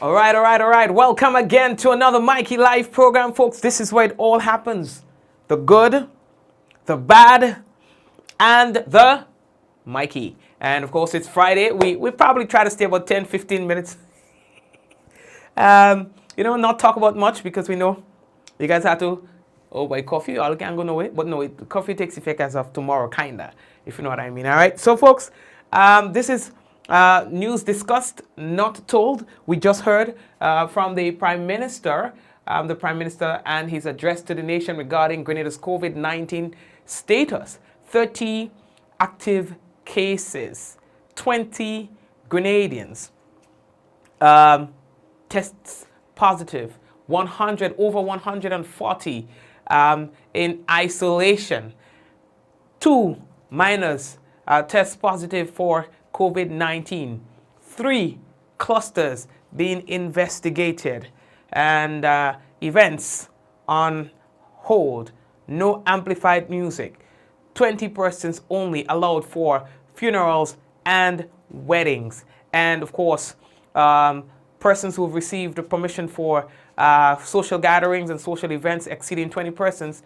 All right. Welcome again to another Mikey Live program, folks. This is where it all happens. The good, the bad, and the Mikey. And of course, it's Friday. We probably try to stay about 10, 15 minutes. Not talk about much because we know you guys have to, buy coffee. All can't go nowhere. But no, coffee takes effect as of tomorrow, kinda, if you know what I mean. All right. So, folks, this is news discussed, not told. We just heard from the Prime Minister, and his address to the nation regarding Grenada's COVID-19 status. 30 active cases, 20 Grenadians. Tests positive, over 140 in isolation. 2 minors test positive for COVID-19. 3 clusters being investigated, and events on hold. No amplified music. 20 persons only allowed for funerals and weddings. And of course, persons who have received the permission for social gatherings and social events exceeding 20 persons,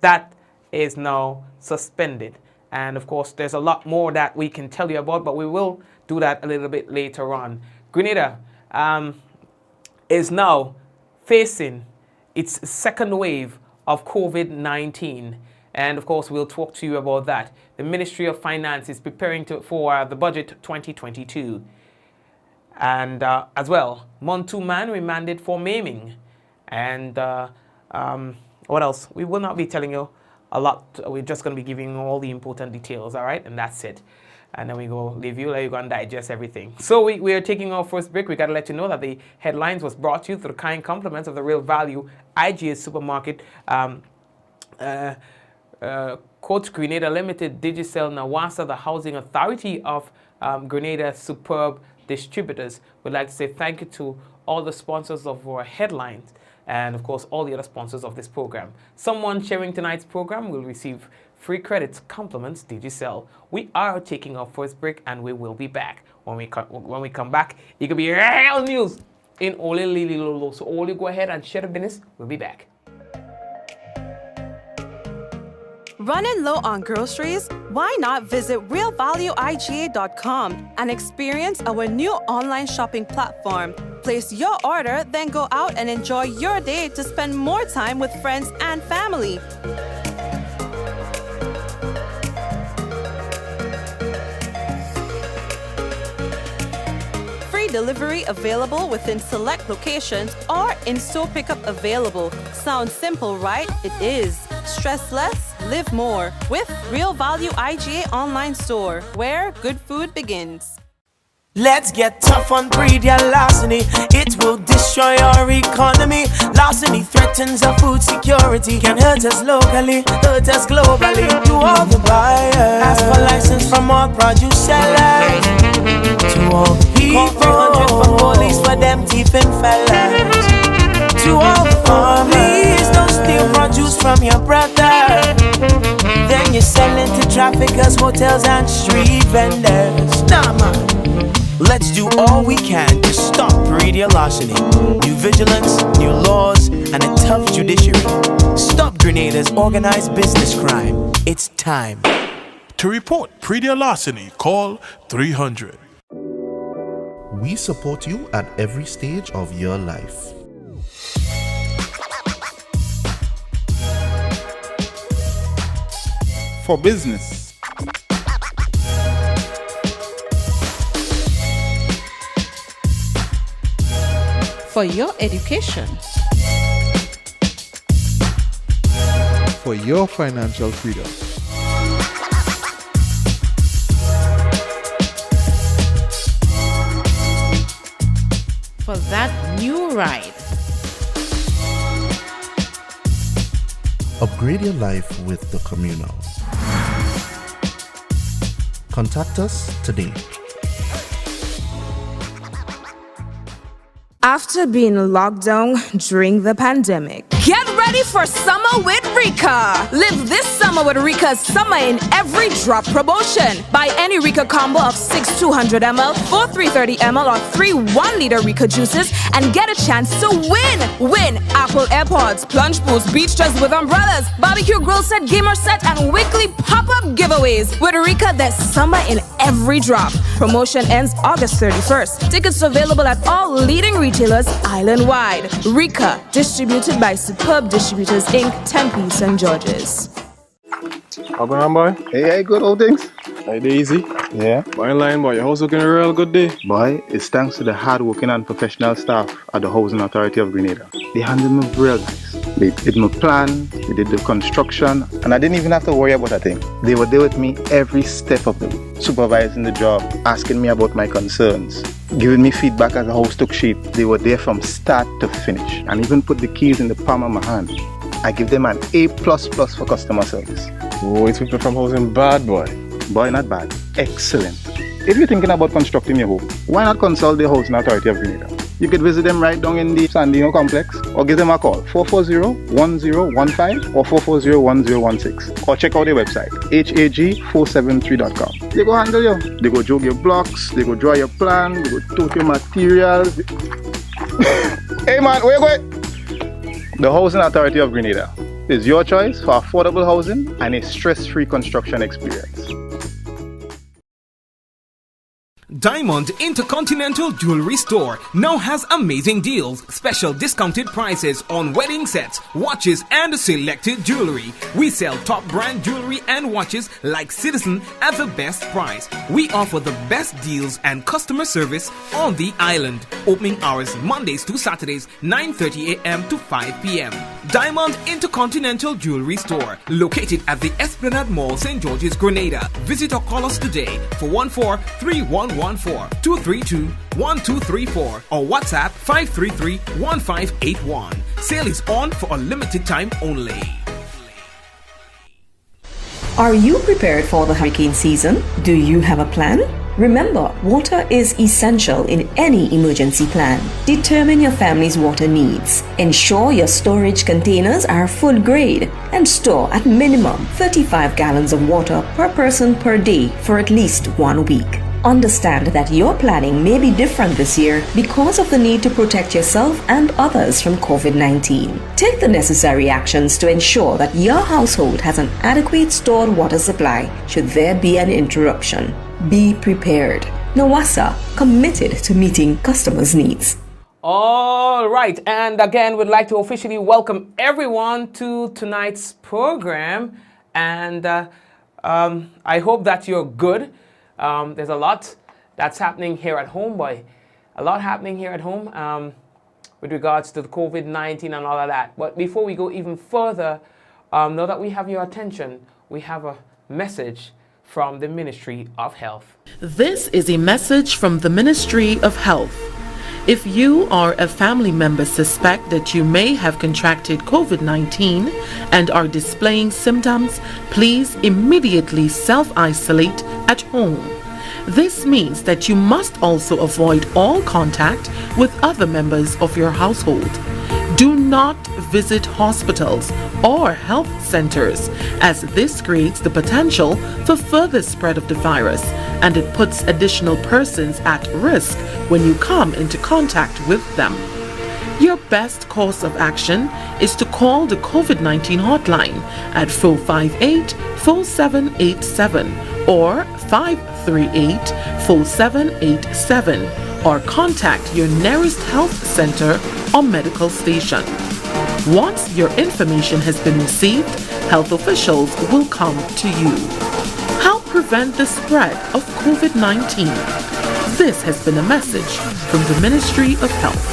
that is now suspended. And of course, there's a lot more that we can tell you about, but we will do that a little bit later on. Grenada is now facing its second wave of COVID-19. And of course, we'll talk to you about that. The Ministry of Finance is preparing for the budget 2022. And as well, Mont man remanded for Maiming. And what else? We will not be telling you a lot. We're just going to be giving you all the important details, all right? And that's it. And then we go leave you, let you go and digest everything. So we are taking our first break. We got to let you know that the headlines was brought to you through the kind compliments of the Real Value IGA Supermarket. Quote, Grenada Limited, Digicel, Nawasa, the Housing Authority of Grenada, superb distributors. We'd like to say thank you to all the sponsors of our headlines and, of course, all the other sponsors of this program. Someone sharing tonight's program will receive free credits, compliments, Digicel. We are taking our first break, and we will be back. When we come back, it could be real news in Ole Lili Lolo. So all you go ahead and share the business. We'll be back. Running low on groceries? Why not visit realvalueiga.com and experience our new online shopping platform? Place your order, then go out and enjoy your day to spend more time with friends and family. Free delivery available within select locations or in-store pickup available. Sounds simple, right? It is. Stress less, live more with Real Value IGA online store, where good food begins. Let's get tough on breed your larceny. It will destroy our economy. Larceny threatens our food security. Can hurt us locally, hurt us globally. To all the buyers, ask for license from all produce sellers. To all the people, call 300 for police for them thieving fellas. To all the farmers, please don't steal produce from your brother. Then you're selling to traffickers, hotels and street vendors. Nah, man. Let's do all we can to stop radio larceny. New vigilance, new laws, and a tough judiciary. Stop Grenada's organized business crime. It's time. To report radio larceny, call 300. We support you at every stage of your life. For business, for your education, for your financial freedom, for that new ride. Upgrade your life with the Communal. Contact us today. After being locked down during the pandemic, Get ready for summer with Rika! Live this summer with Rika's Summer in Every Drop promotion. Buy any Rika combo of 6 200ml, 4 330ml, or 3 1-liter Rika juices and get a chance to win! Win Apple AirPods, plunge pools, beach chairs with umbrellas, barbecue grill set, gamer set, and weekly pop-up giveaways. With Rika, there's summer in every drop. Promotion ends August 31st. Tickets available at all leading retailers island-wide. Rika, distributed by Superb Distributors Inc., Tempe, St. George's. How going on, boy? Hey, good old things. Hey, Daisy. Yeah. Boy, in line, boy. Your house looking a real good day. Boy, it's thanks to the hard-working and professional staff at the Housing Authority of Grenada. They handled me real nice. They did my plan, they did the construction, and I didn't even have to worry about a thing. They were there with me every step of the way, supervising the job, asking me about my concerns, giving me feedback as the house took shape. They were there from start to finish, and even put the keys in the palm of my hand. I give them an A++ for customer service. Oh, it's people from housing bad, boy. Boy, not bad. Excellent. If you're thinking about constructing your home, why not consult the Housing Authority of Grenada? You could visit them right down in the Sandino complex or give them a call 440-1015 or 440-1016 or check out their website hag473.com. They go handle you. They go jog your blocks, they go draw your plan, they go tote your materials. Hey man, where you going? The Housing Authority of Grenada is your choice for affordable housing and a stress-free construction experience. Diamond Intercontinental Jewelry Store now has amazing deals, special discounted prices on wedding sets, watches, and selected jewelry. We sell top brand jewelry and watches like Citizen at the best price. We offer the best deals and customer service on the island. Opening hours Mondays to Saturdays, 9:30 a.m. to 5 p.m. Diamond Intercontinental Jewelry Store, located at the Esplanade Mall, St. George's, Grenada. Visit or call us today for 14-3114-232-1234 or WhatsApp 533-1581. Sale is on for a limited time only. Are you prepared for the hurricane season? Do you have a plan? Remember, water is essential in any emergency plan. Determine your family's water needs. Ensure your storage containers are food grade and store at minimum 35 gallons of water per person per day for at least 1 week. Understand that your planning may be different this year because of the need to protect yourself and others from COVID-19. Take the necessary actions to ensure that your household has an adequate stored water supply should there be an interruption. Be prepared. Nawasa, committed to meeting customers' needs. All right, and again, we'd like to officially welcome everyone to tonight's program, and I hope that you're good. There's a lot that's happening here at home, boy. A lot happening here at home with regards to the COVID-19 and all of that. But before we go even further, know that we have your attention. We have a message from the Ministry of Health. This is a message from the Ministry of Health. If you or a family member suspect that you may have contracted COVID-19 and are displaying symptoms, please immediately self-isolate at home. This means that you must also avoid all contact with other members of your household. Do not visit hospitals or health centers, as this creates the potential for further spread of the virus, and it puts additional persons at risk when you come into contact with them. Your best course of action is to call the COVID-19 hotline at 458-4787 or 538-4787, or contact your nearest health center or medical station. Once your information has been received, health officials will come to you. Help prevent the spread of COVID-19. This has been a message from the Ministry of Health.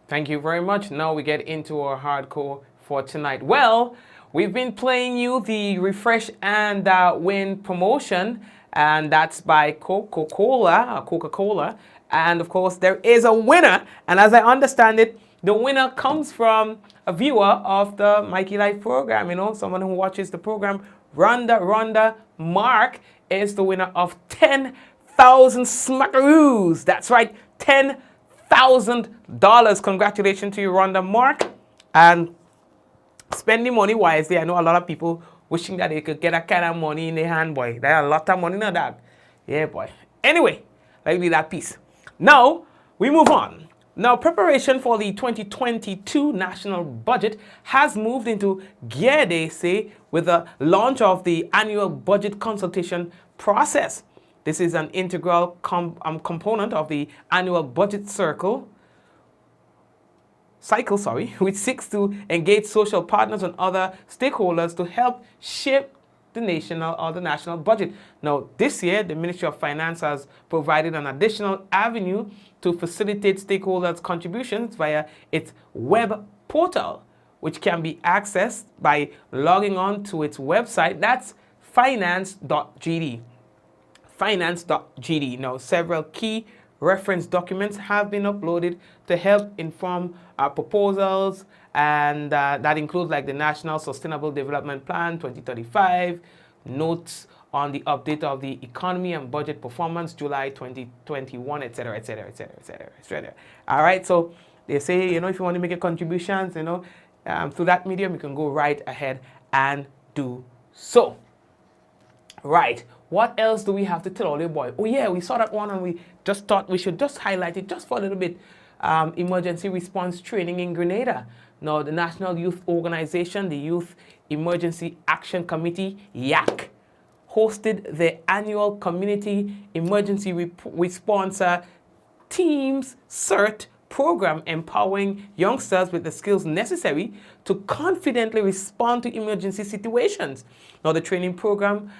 Thank you very much. Now we get into our hardcore for tonight. Well, we've been playing you the Refresh and Win promotion, and that's by Coca-Cola. And of course, there is a winner. And as I understand it, the winner comes from a viewer of the Mikey Life program. You know, someone who watches the program. Rhonda Mark is the winner of 10,000 smackaroos. That's right, $10,000. Congratulations to you, Rhonda Mark. And spending money wisely. I know a lot of people wishing that they could get that kind of money in their hand, boy. There are a lot of money in that. Yeah, boy. Anyway, let me leave that piece. Now, we move on. Now, preparation for the 2022 national budget has moved into gear, they say, with the launch of the annual budget consultation process. This is an integral component of the annual budget cycle, which seeks to engage social partners and other stakeholders to help shape the national budget. Now, this year, the Ministry of Finance has provided an additional avenue to facilitate stakeholders' contributions via its web portal, which can be accessed by logging on to its website. That's finance.gd. Finance.gd. Now, several key reference documents have been uploaded to help inform our proposals, and that includes like the National Sustainable Development Plan 2035, notes on the update of the economy and budget performance July 2021, etc., etc., etc., etc., etc. All right, so they say, you know, if you want to make a contributions, you know, through that medium, you can go right ahead and do so. Right. What else do we have to tell all you, boy? Oh yeah, we saw that one and we just thought we should just highlight it just for a little bit. Emergency response training in Grenada. Now, the National Youth Organization, the Youth Emergency Action Committee, YAC, hosted the annual Community Emergency Response Teams CERT program, empowering youngsters with the skills necessary to confidently respond to emergency situations. Now, the training program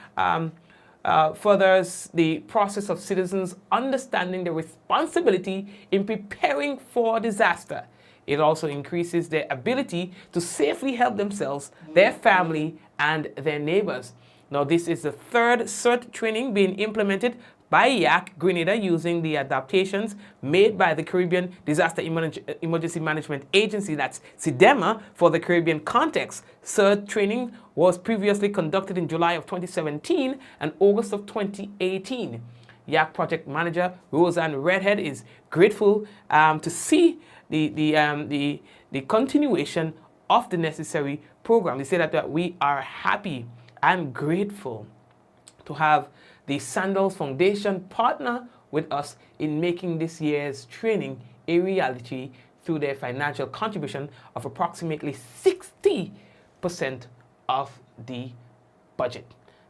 furthers the process of citizens understanding their responsibility in preparing for disaster. It also increases their ability to safely help themselves, their family, and their neighbors. Now, this is the third CERT training being implemented by YAC Grenada using the adaptations made by the Caribbean Disaster Emergency Management Agency, that's CIDEMA, for the Caribbean context. CERT training was previously conducted in July of 2017 and August of 2018. YAC project manager Roseanne Redhead is grateful to see the continuation of the necessary program. They say that we are happy and grateful to have the Sandals Foundation partner with us in making this year's training a reality through their financial contribution of approximately 60% of the budget.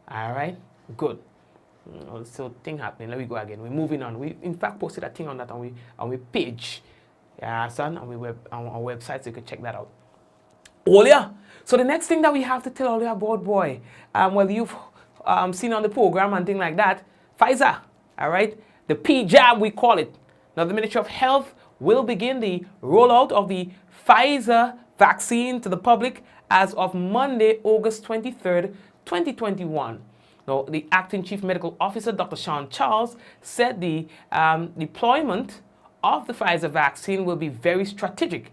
All right, good. So thing happening. Let me go again. We're moving on. We in fact posted a thing on that on we page, yeah, son, on our website, so you can check that out. Oh yeah. So the next thing that we have to tell all you about, boy, well, you've seen on the program and things like that, Pfizer, all right, the P-jab we call it. Now the Ministry of Health will begin the rollout of the Pfizer vaccine to the public as of Monday, August 23rd, 2021. Now, the acting chief medical officer, Dr. Sean Charles, said the deployment of the Pfizer vaccine will be very strategic,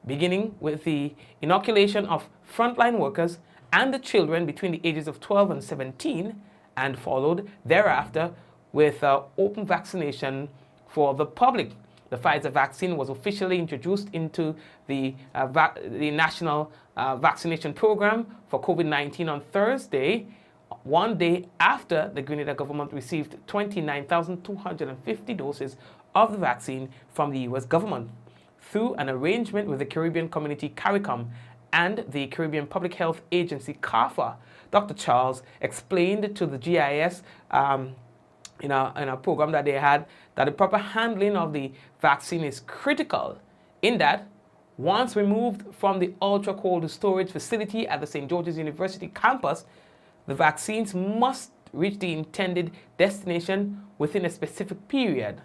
beginning with the inoculation of frontline workers and the children between the ages of 12 and 17, and followed thereafter with open vaccination for the public. The Pfizer vaccine was officially introduced into the National Vaccination Program for COVID-19 on Thursday, one day after the Grenada government received 29,250 doses of the vaccine from the U.S. government. Through an arrangement with the Caribbean Community CARICOM and the Caribbean Public Health Agency CARPHA, Dr. Charles explained to the GIS in a program that they had that the proper handling of the vaccine is critical, in that once removed from the ultra-cold storage facility at the St. George's University campus, the vaccines must reach the intended destination within a specific period,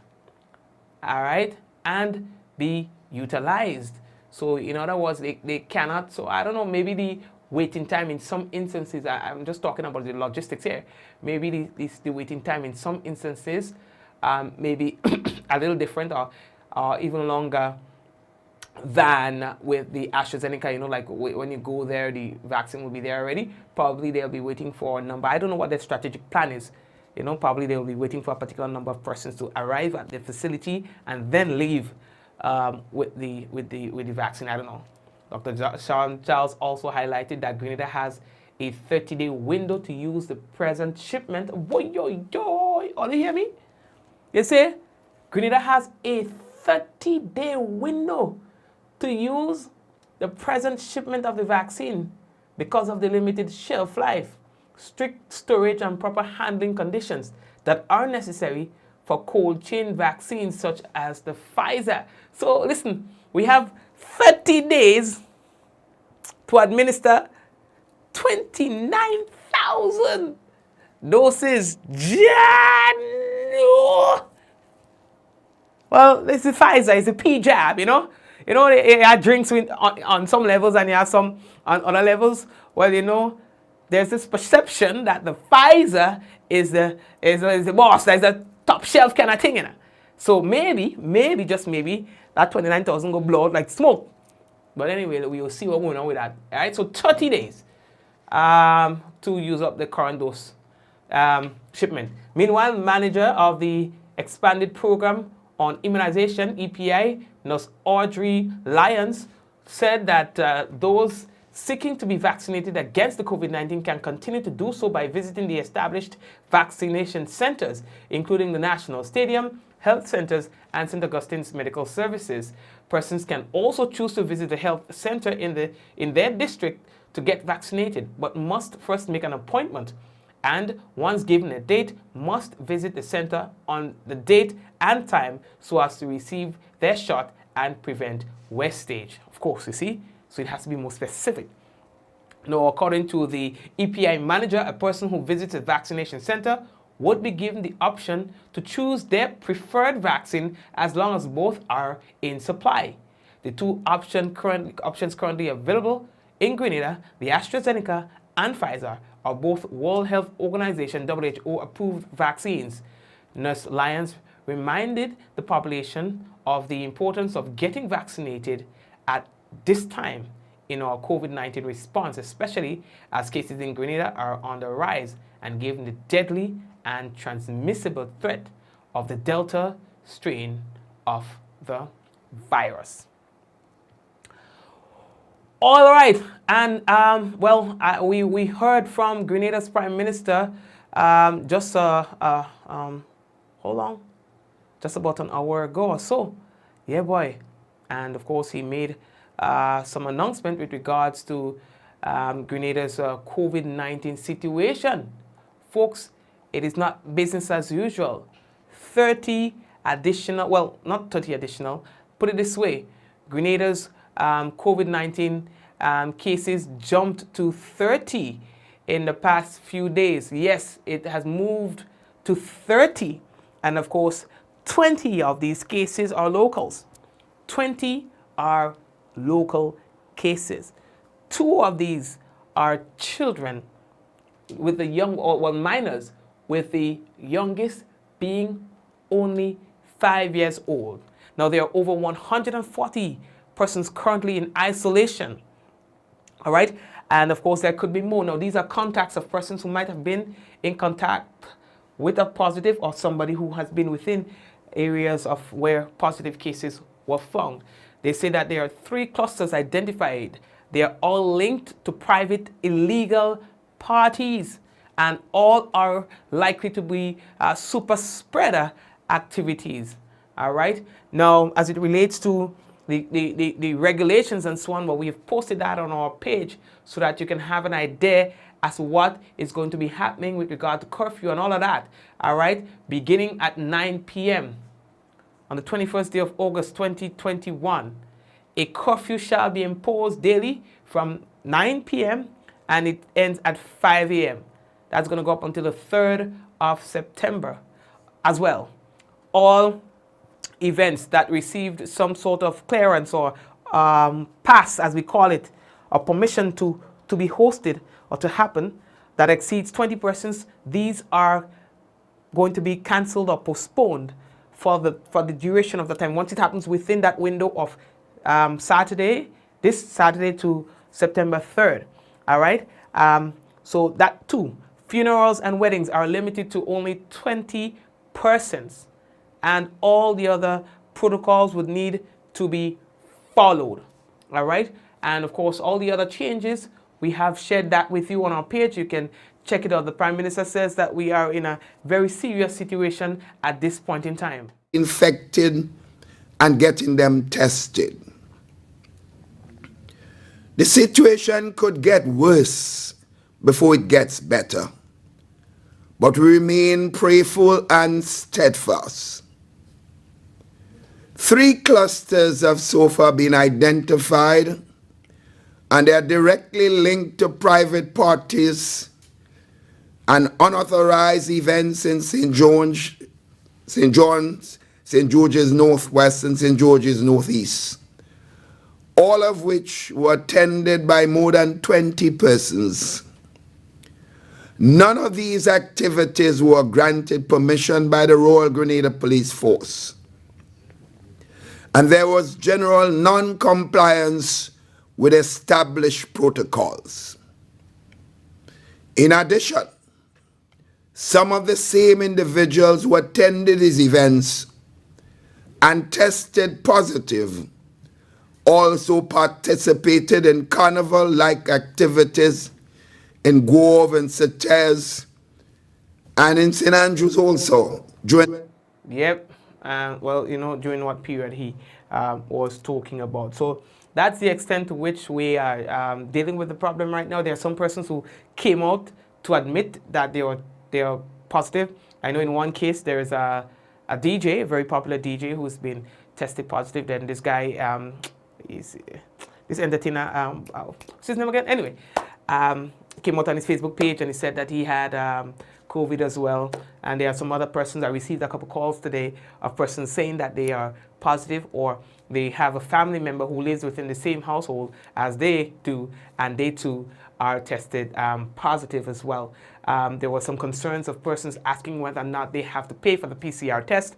all right, and be utilized. So in other words, they cannot, so I don't know, maybe the waiting time in some instances, I'm just talking about the logistics here, maybe the waiting time in some instances maybe a little different or even longer than with the AstraZeneca, you know, like when you go there, the vaccine will be there already. Probably they'll be waiting for a number. I don't know what their strategic plan is. You know, probably they'll be waiting for a particular number of persons to arrive at the facility and then leave with the vaccine. I don't know. Dr. Sean Charles also highlighted that Grenada has a 30-day window to use the present shipment. Boy, all you hear me? You say Grenada has a 30-day window to use the present shipment of the vaccine because of the limited shelf life, strict storage and proper handling conditions that are necessary for cold chain vaccines such as the Pfizer. So listen, we have 30 days to administer 29,000 doses. Well, this is Pfizer, it's a P-jab, you know. You know, they have drinks on some levels and you have some on other levels. Well, you know, there's this perception that the Pfizer is the boss, that's the top shelf kind of thing, you know. So maybe, just maybe, that 29,000 go blow out like smoke. But anyway, we will see what's going on with that. All right, so 30 days to use up the current dose shipment. Meanwhile, manager of the expanded program on immunization, EPI, Nurse Audrey Lyons, said that those seeking to be vaccinated against the COVID-19 can continue to do so by visiting the established vaccination centers, including the National Stadium, health centers, and St. Augustine's Medical Services. Persons can also choose to visit the health center in their district to get vaccinated, but must first make an appointment. And once given a date, must visit the center on the date and time so as to receive their shot and prevent wastage. Of course, you see, so it has to be more specific. Now, according to the EPI manager, a person who visits a vaccination center would be given the option to choose their preferred vaccine as long as both are in supply. The two options currently available in Grenada, the AstraZeneca and Pfizer, are both World Health Organization WHO approved vaccines. Nurse Lyons reminded the population of the importance of getting vaccinated at this time in our COVID-19 response, especially as cases in Grenada are on the rise and given the deadly and transmissible threat of the Delta strain of the virus. All right, and we heard from Grenada's Prime Minister just about an hour ago or so. Yeah, boy. And of course, he made some announcement with regards to Grenada's COVID-19 situation. Folks, it is not business as usual. 30 additional, well, not 30 additional, put it this way, Grenada's COVID-19 cases jumped to 30 in the past few days. Yes, it has moved to 30. And of course, 20 of these cases are locals. 20 are local cases. 2 of these are children with the minors, with the youngest being only 5 years old. Now, there are over 140 persons currently in isolation. All right? And of course, there could be more. Now, these are contacts of persons who might have been in contact with a positive or somebody who has been within areas of where positive cases were found. They say that there are 3 clusters identified. They are all linked to private illegal parties, and all are likely to be super spreader activities. All right? Now, as it relates to the regulations and so on, but we have posted that on our page so that you can have an idea as to what is going to be happening with regard to curfew and all of that. All right? Beginning at 9 p.m. on the 21st day of August 2021, a curfew shall be imposed daily from 9 p.m. and it ends at 5 a.m. That's going to go up until the 3rd of September as well. All events that received some sort of clearance or pass, as we call it, or permission to be hosted or to happen that exceeds 20 persons, these are going to be cancelled or postponed for the duration of the time. Once it happens within that window of this Saturday to September 3rd. All right? So that too. Funerals and weddings are limited to only 20 persons, and all the other protocols would need to be followed. All right? And of course, all the other changes, we have shared that with you on our page. You can check it out. The Prime Minister says that we are in a very serious situation at this point in time. Infected and getting them tested. The situation could get worse before it gets better. But we remain prayerful and steadfast. 3 clusters have so far been identified, and they are directly linked to private parties and unauthorized events in St. George's Northwest and St. George's Northeast, all of which were attended by more than 20 persons. None of these activities were granted permission by the Royal Grenada Police Force, and there was general non-compliance with established protocols. In addition, some of the same individuals who attended these events and tested positive also participated in carnival-like activities in Grove and Sates and in St. Andrews also. Yep. Well, you know, during what period he was talking about. So that's the extent to which we are dealing with the problem right now. There are some persons who came out to admit that they are positive. I know in one case there is a DJ, a very popular DJ, who's been tested positive. Then this guy, this entertainer, what's his name again? Anyway, came out on his Facebook page and he said that he had COVID as well. And there are some other persons. I received a couple calls today of persons saying that they are positive, or they have a family member who lives within the same household as they do, and they too are tested positive as well. There were some concerns of persons asking whether or not they have to pay for the PCR test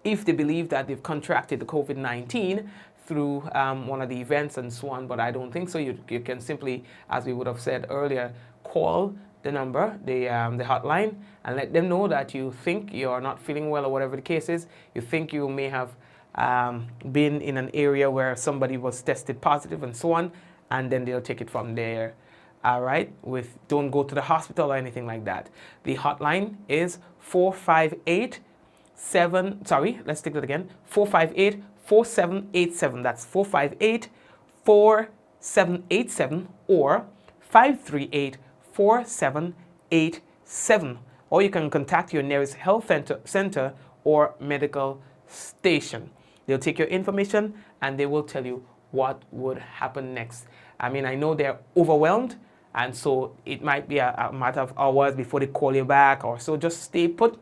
if they believe that they've contracted the COVID-19 through one of the events and so on, but I don't think so. You can simply, as we would have said earlier, call the number, the hotline, and let them know that you think you're not feeling well or whatever the case is. You think you may have been in an area where somebody was tested positive and so on, and then they'll take it from there. All right, don't go to the hospital or anything like that. The hotline is 458-4787. That's 458-4787 or 538-4787. Or you can contact your nearest health center or medical station. They'll take your information and they will tell you what would happen next. I mean, I know they're overwhelmed, and so it might be a matter of hours before they call you back or so. Just stay put,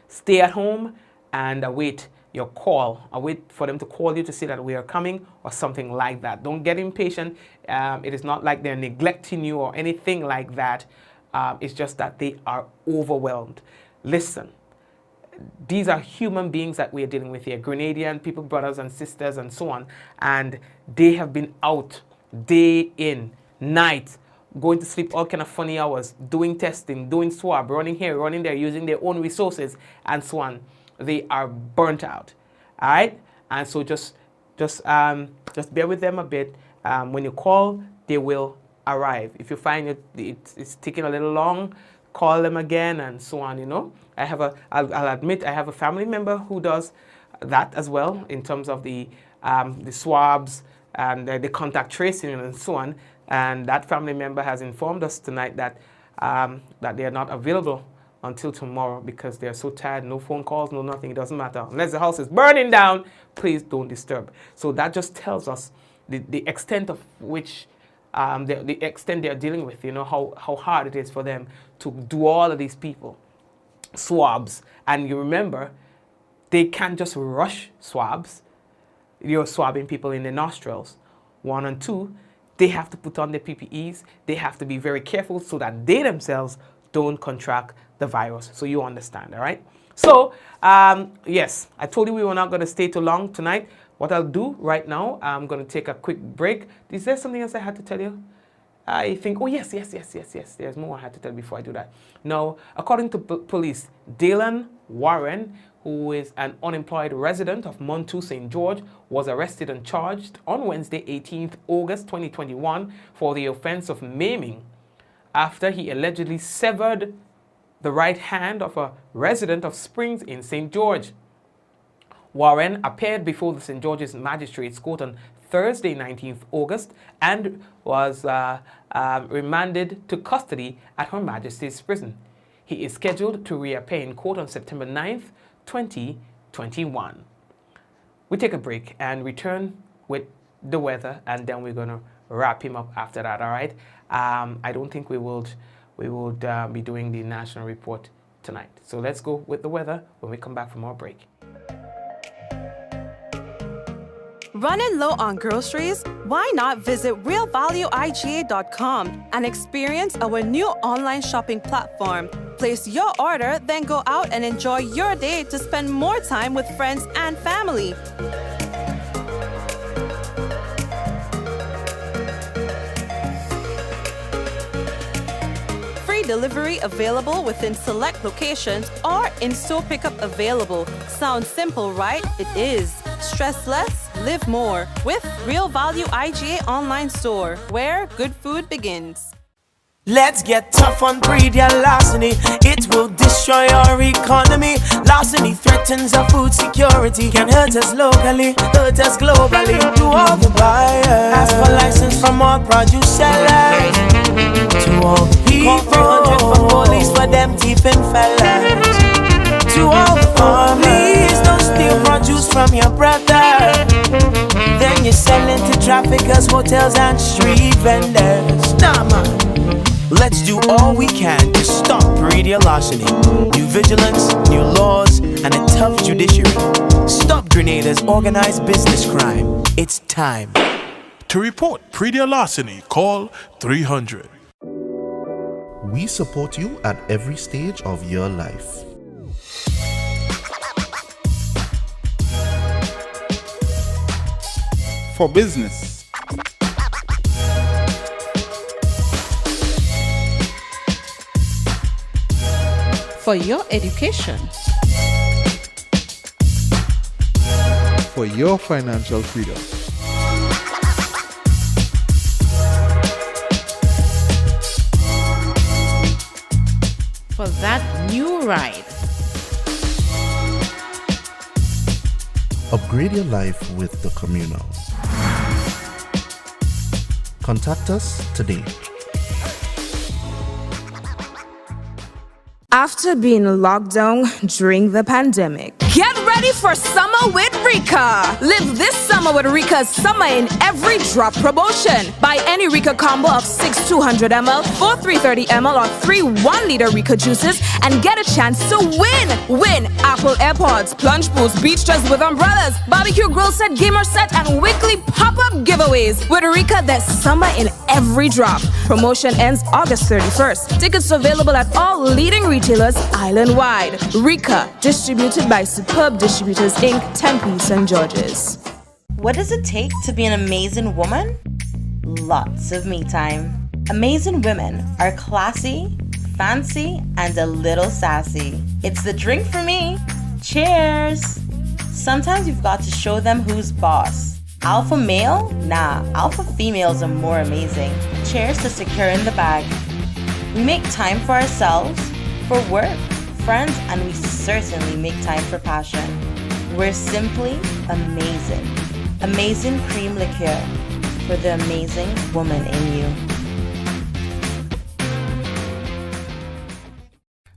stay at home, and await your call. Await for them to call you to say that we are coming or something like that. Don't get impatient. It is not like they're neglecting you or anything like that. It's just that they are overwhelmed. Listen, these are human beings that we are dealing with here. Grenadian people, brothers and sisters and so on. And they have been out day in, night, going to sleep all kind of funny hours, doing testing, doing swab, running here, running there, using their own resources and so on. They are burnt out. All right? And so just bear with them a bit. When you call, they will arrive. If you find it's taking a little long, call them again and so on, you know. I'll admit I have a family member who does that as well in terms of the swabs and the contact tracing and so on. And that family member has informed us tonight that they are not available until tomorrow because they are so tired. No phone calls, no nothing. It doesn't matter. Unless the house is burning down, please don't disturb. So that just tells us the extent of which the extent they are dealing with, you know, how hard it is for them to do all of these people swabs. And you remember, they can't just rush swabs. You're swabbing people in the nostrils. 1 and 2, they have to put on their PPEs. They have to be very careful so that they themselves don't contract the virus. So you understand, all right? So, yes, I told you we were not going to stay too long tonight. What I'll do right now, I'm going to take a quick break. Is there something else I had to tell you? I think, oh, yes. There's more I had to tell you before I do that. Now, according to police, Dylan Warren, who is an unemployed resident of Mont, St. George, was arrested and charged on Wednesday, 18th August 2021 for the offense of maiming after he allegedly severed the right hand of a resident of Springs in St. George. Warren appeared before the St. George's Magistrates Court on Thursday, 19th August, and was remanded to custody at Her Majesty's Prison. He is scheduled to reappear in court on September 9th, 2021. We take a break and return with the weather, and then we're going to wrap him up after that, all right? I don't think we would be doing the national report tonight. So let's go with the weather when we come back from our break. Running low on groceries? Why not visit realvalueiga.com and experience our new online shopping platform? Place your order, then go out and enjoy your day to spend more time with friends and family. Free delivery available within select locations or in-store pickup available. Sounds simple, right? It is. Stress less, live more with Real Value IGA online store, where good food begins. Let's get tough on breed your larceny. It will destroy our economy. Larceny threatens our food security. Can hurt us locally, hurt us globally. To all the buyers, ask for license from all produce sellers. To all the people, 300 for police for them thieving fellas. To all the farmers, don't steal produce from your brother. Then you're selling to traffickers, hotels and street vendors. Nah man, let's do all we can to stop breeding larceny. New vigilance, new laws, and a tough judiciary. Stop Grenada's organized business crime. It's time. To report pre-deal larceny, call 300. We support you at every stage of your life. For business, For your education, for your financial freedom. for that new ride. Upgrade your life with the Communal. Contact us today. After being locked down during the pandemic, get ready for summer with Rika. Live this summer with Rika's Summer in Every Drop promotion. Buy any Rika combo of 6 200ml, 4 330ml, or 3 1-liter Rika juices and get a chance to win. Win Apple AirPods, plunge pools, beach dress with umbrellas, barbecue grill set, gamer set, and weekly pop-up giveaways. With Rika, there's summer in every drop. Promotion ends August 31st. Tickets available at all leading retailers island-wide. Rika, distributed by Superb Distributors Inc., Tempe, St. George's. What does it take to be an amazing woman? Lots of me time. Amazing women are classy, fancy, and a little sassy. It's the drink for me. Cheers! Sometimes you've got to show them who's boss. Alpha male? Nah, alpha females are more amazing. Cheers to securing the bag. We make time for ourselves, for work, friends, and we certainly make time for passion. We're simply amazing. Amazing cream liqueur for the amazing woman in you.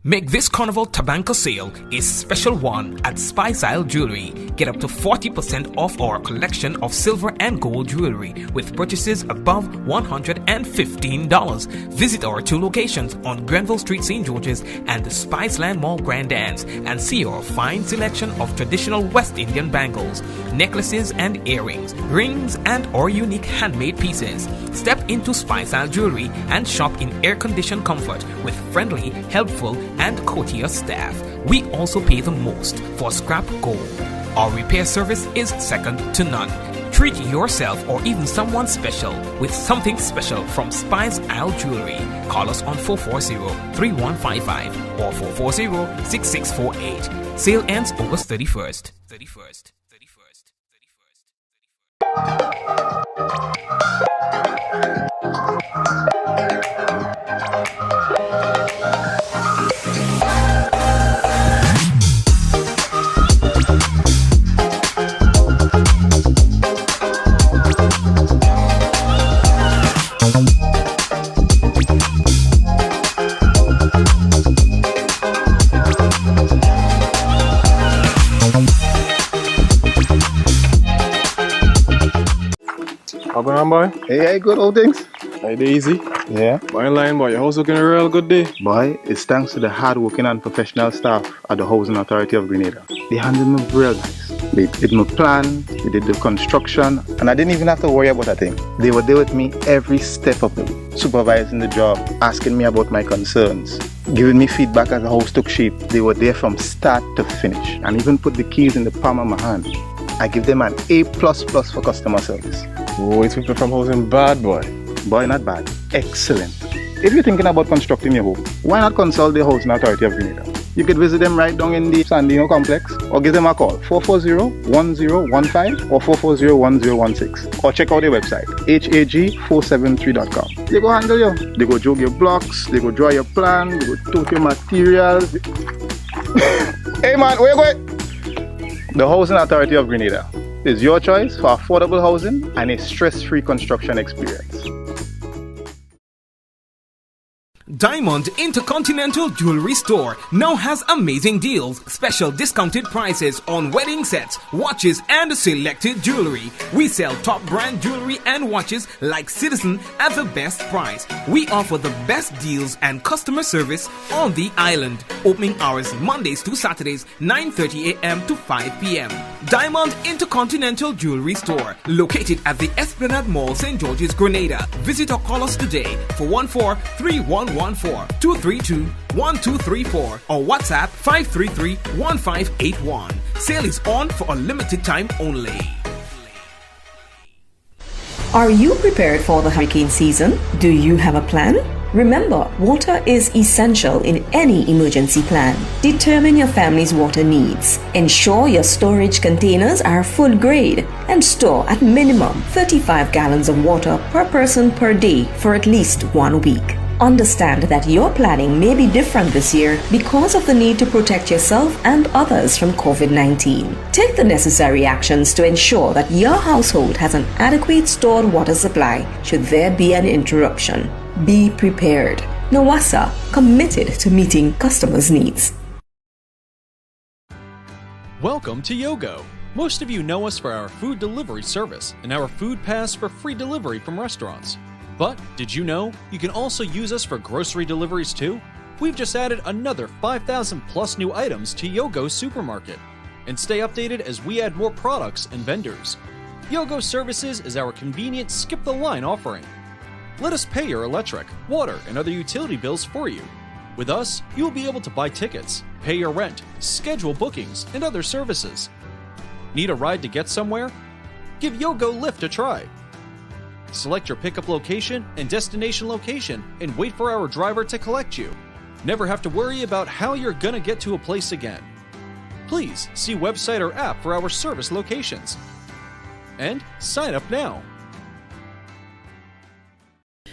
Make this Carnival Tabanco sale a special one at Spice Isle Jewelry. Get up to 40% off our collection of silver and gold jewelry with purchases above $115. Visit our 2 locations on Grenville Street, St. George's and the Spiceland Mall Grand Dance and see our fine selection of traditional West Indian bangles, necklaces and earrings, rings and our unique handmade pieces. Step into Spice Isle Jewelry and shop in air-conditioned comfort with friendly, helpful and courteous staff. We also pay the most for scrap gold. Our repair service is second to none. Treat yourself or even someone special with something special from Spice Isle Jewelry. Call us on 440-3155 or 440-6648. Sale ends August 31st. How going on, boy? Hey, good old things. Hey, they easy. Yeah. Boy, in line, boy. Your house looking a real good day. Boy, it's thanks to the hard-working and professional staff at the Housing Authority of Grenada. They handled me real nice. They did my plan, they did the construction, and I didn't even have to worry about a thing. They were there with me every step of the way, supervising the job, asking me about my concerns, giving me feedback as the house took shape. They were there from start to finish, and even put the keys in the palm of my hand. I give them an A++ for customer service. Oh, it's people from housing bad, boy. Boy, not bad. Excellent. If you're thinking about constructing your home, why not consult the Housing Authority of Grenada? You could visit them right down in the Sandino complex or give them a call 440-1015 or 440-1016 or check out their website hag473.com. They go handle you. They go jog your blocks, they go draw your plan, they go tote your materials. Hey man, where you going? The Housing Authority of Grenada is your choice for affordable housing and a stress-free construction experience. Diamond Intercontinental Jewelry Store now has amazing deals, special discounted prices on wedding sets, watches, and selected jewelry. We sell top brand jewelry and watches like Citizen at the best price. We offer the best deals and customer service on the island. Opening hours Mondays to Saturdays, 9:30 a.m. to 5 p.m. Diamond Intercontinental Jewelry Store, located at the Esplanade Mall, St. George's, Grenada. Visit or call us today for 14-3114-232-1234 or WhatsApp 533-1581. Sale is on for a limited time only. Are you prepared for the hurricane season? Do you have a plan? Remember, water is essential in any emergency plan. Determine your family's water needs. Ensure your storage containers are food grade and store at minimum 35 gallons of water per person per day for at least 1 week. Understand that your planning may be different this year because of the need to protect yourself and others from COVID-19. Take the necessary actions to ensure that your household has an adequate stored water supply should there be an interruption. Be prepared. Nawasa, committed to meeting customers' needs. Welcome to Yogo. Most of you know us for our food delivery service and our food pass for free delivery from restaurants. But did you know you can also use us for grocery deliveries too? We've just added another 5,000 plus new items to Yogo Supermarket. And stay updated as we add more products and vendors. Yogo Services is our convenient skip the line offering. Let us pay your electric, water, and other utility bills for you. With us, you will be able to buy tickets, pay your rent, schedule bookings, and other services. Need a ride to get somewhere? Give Yogo Lyft a try. Select your pickup location and destination location and wait for our driver to collect you. Never have to worry about how you're gonna get to a place again. Please see website or app for our service locations. And sign up now.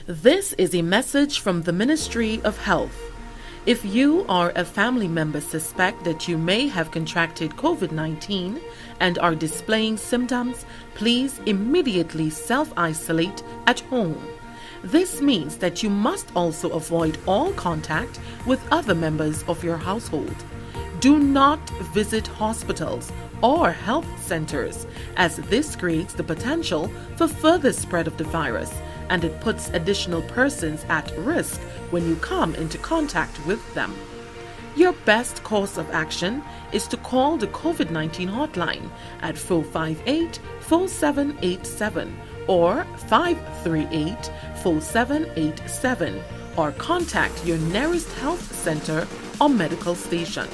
This is a message from the Ministry of Health. If you or a family member suspect that you may have contracted COVID-19 and are displaying symptoms, please immediately self-isolate at home. This means that you must also avoid all contact with other members of your household. Do not visit hospitals or health centers, as this creates the potential for further spread of the virus, and it puts additional persons at risk when you come into contact with them. Your best course of action is to call the COVID-19 hotline at 458-4787 or 538-4787 or contact your nearest health center or medical station.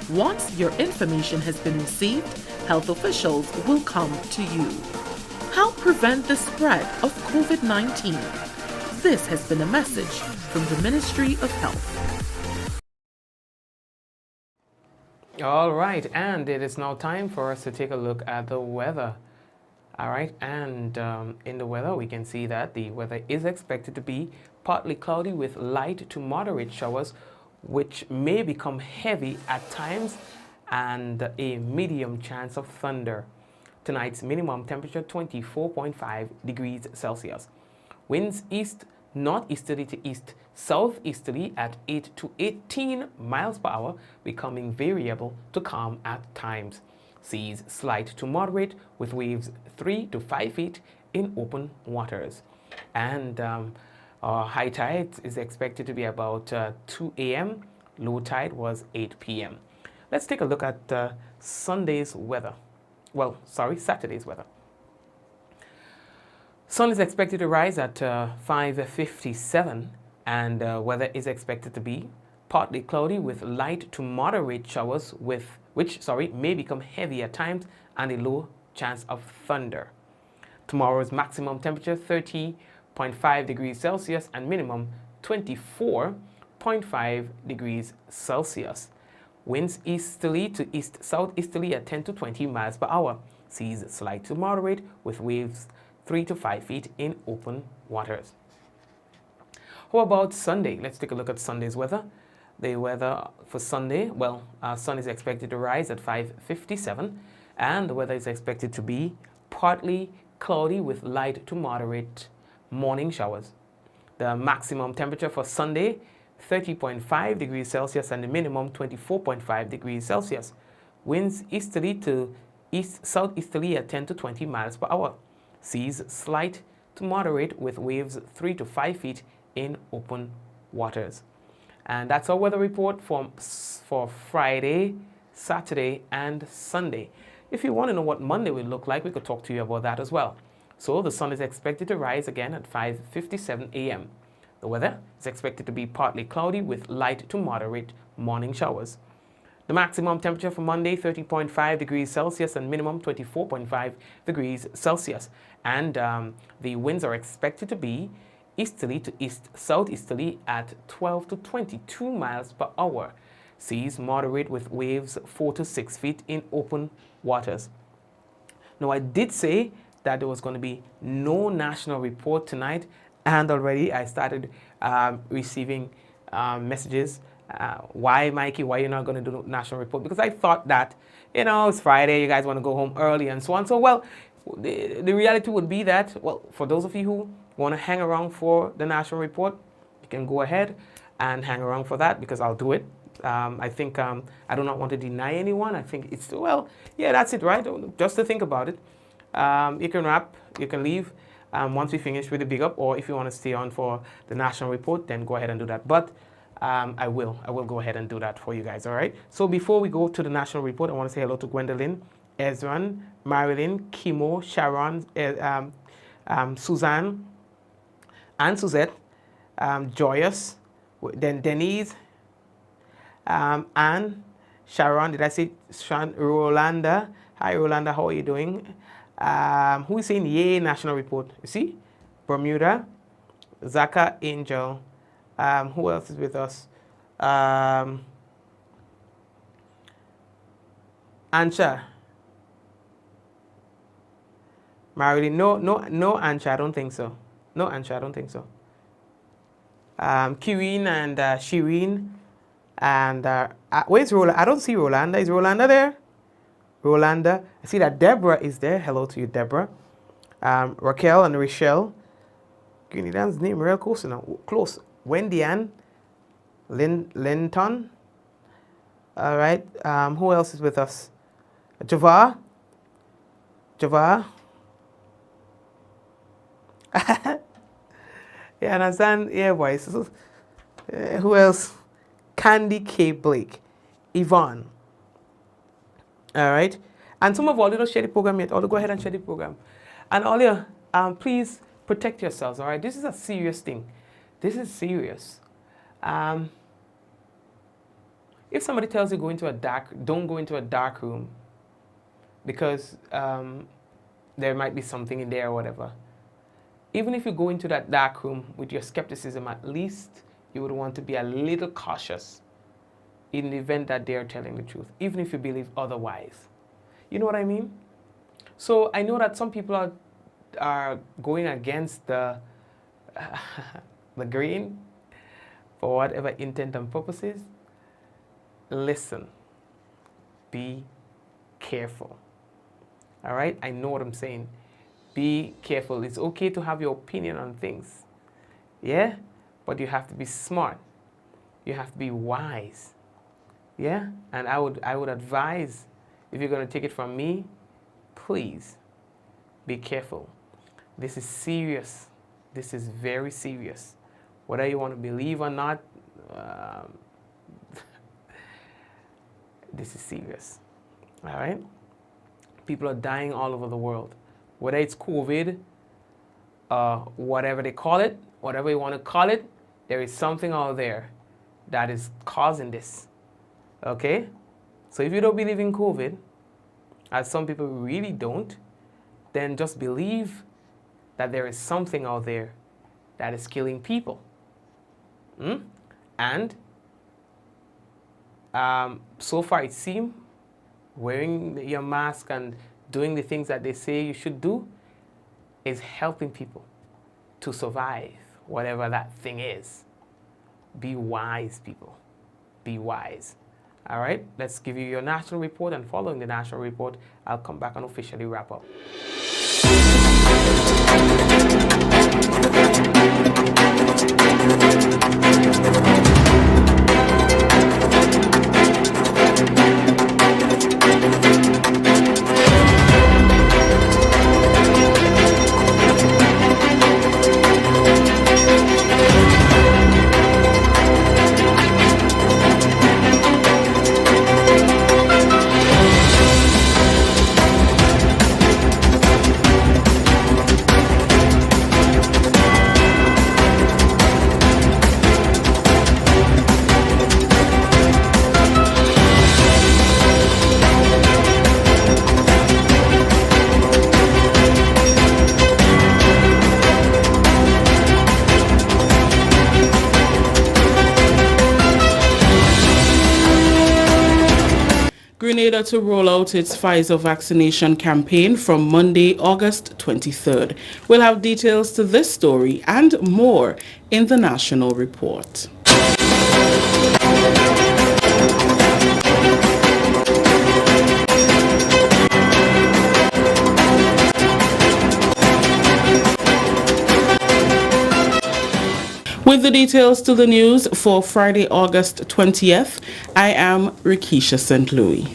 Once your information has been received, health officials will come to you. How prevent the spread of COVID-19? This has been a message from the Ministry of Health. All right, and it is now time for us to take a look at the weather. All right, and in the weather, we can see that the weather is expected to be partly cloudy with light to moderate showers, which may become heavy at times, and a medium chance of thunder. Tonight's minimum temperature 24.5 degrees Celsius. Winds east northeasterly to east southeasterly at 8 to 18 miles per hour, becoming variable to calm at times. Seas slight to moderate with waves 3 to 5 feet in open waters. And high tide is expected to be about 2 a.m. Low tide was 8 p.m. Let's take a look at Sunday's weather. Well, sorry, Saturday's weather. Sun is expected to rise at 5:57, and weather is expected to be partly cloudy with light to moderate showers, which may become heavy at times, and a low chance of thunder. Tomorrow's maximum temperature 30.5 degrees Celsius and minimum 24.5 degrees Celsius. Winds easterly to east southeasterly at 10 to 20 miles per hour. Seas slight to moderate with waves 3 to 5 feet in open waters. How about Sunday? Let's take a look at Sunday's weather. The weather for Sunday, well, sun is expected to rise at 5:57, and the weather is expected to be partly cloudy with light to moderate morning showers. The maximum temperature for Sunday 30.5 degrees Celsius and the minimum 24.5 degrees Celsius. Winds easterly to east southeasterly at 10 to 20 miles per hour. Seas slight to moderate with waves 3 to 5 feet in open waters. And that's our weather report for Friday, Saturday, and Sunday. If you want to know what Monday will look like, we could talk to you about that as well. So the sun is expected to rise again at 5:57 a.m. The weather is expected to be partly cloudy with light to moderate morning showers. The maximum temperature for Monday, 30.5 degrees Celsius and minimum 24.5 degrees Celsius. And the winds are expected to be easterly to east southeasterly at 12 to 22 miles per hour. Seas moderate with waves 4 to 6 feet in open waters. Now, I did say that there was going to be no national report tonight, and already I started receiving messages. Why, Mikey, why you're not going to do the national report? Because I thought that, it's Friday, you guys want to go home early and so on. So, well, the reality would be that, well, for those of you who want to hang around for the national report, you can go ahead and hang around for that, because I'll do it. I think I do not want to deny anyone. I think it's, well, yeah, that's it, right? Just to think about it. You can wrap, you can leave once we finish with the big up, or if you want to stay on for the national report, then go ahead and do that. But I will go ahead and do that for you guys, all right? So before we go to the national report, I want to say hello to Gwendolyn, Ezran, Marilyn, Kimo, Sharon, Suzanne, and Suzette, Joyous, then Denise, Anne, Sharon, did I say Sharon? Rolanda. Hi, Rolanda, how are you doing? Who is saying yay national report? You see? Bermuda, Zaka, Angel. Who else is with us? Ansha. Marilyn, no, Ansha, I don't think so. No, Ansha, I don't think so. Kireen and Shireen. And where's Rolanda? I don't see Rolanda. Is Rolanda there? Rolanda. I see that Deborah is there. Hello to you, Deborah. Raquel and Rochelle. Greenydan's name real close now. Close. Wendy Ann. Linton. All right. Who else is with us? Javar. Yeah, understand? Yeah, boys. Who else? Candy K. Blake. Yvonne. All right. And some of all, you don't share the program yet. All go ahead and share the program. And all you, please protect yourselves, all right? This is a serious thing. This is serious. If somebody tells you don't go into a dark room, because there might be something in there or whatever. Even if you go into that dark room with your skepticism, at least you would want to be a little cautious in the event that they are telling the truth, even if you believe otherwise. You know what I mean? So I know that some people are going against the grain for whatever intent and purposes. Listen, be careful. All right? I know what I'm saying. Be careful. It's okay to have your opinion on things. Yeah? But you have to be smart. You have to be wise. Yeah? And I would advise, if you're going to take it from me, please be careful. This is serious. This is very serious. Whether you want to believe or not, this is serious. All right? People are dying all over the world. Whether it's COVID, whatever they call it, whatever you want to call it, there is something out there that is causing this. Okay? So if you don't believe in COVID, as some people really don't, then just believe that there is something out there that is killing people. And so far it seems wearing your mask and doing the things that they say you should do is helping people to survive whatever that thing is. Be wise, people. Be wise. All right, let's give you your national report, and following the national report, I'll come back and officially wrap up. Grenada to roll out its Pfizer vaccination campaign from Monday, August 23rd. We'll have details to this story and more in the national report. With the details to the news for Friday, August 20th, I am Rikisha St. Louis.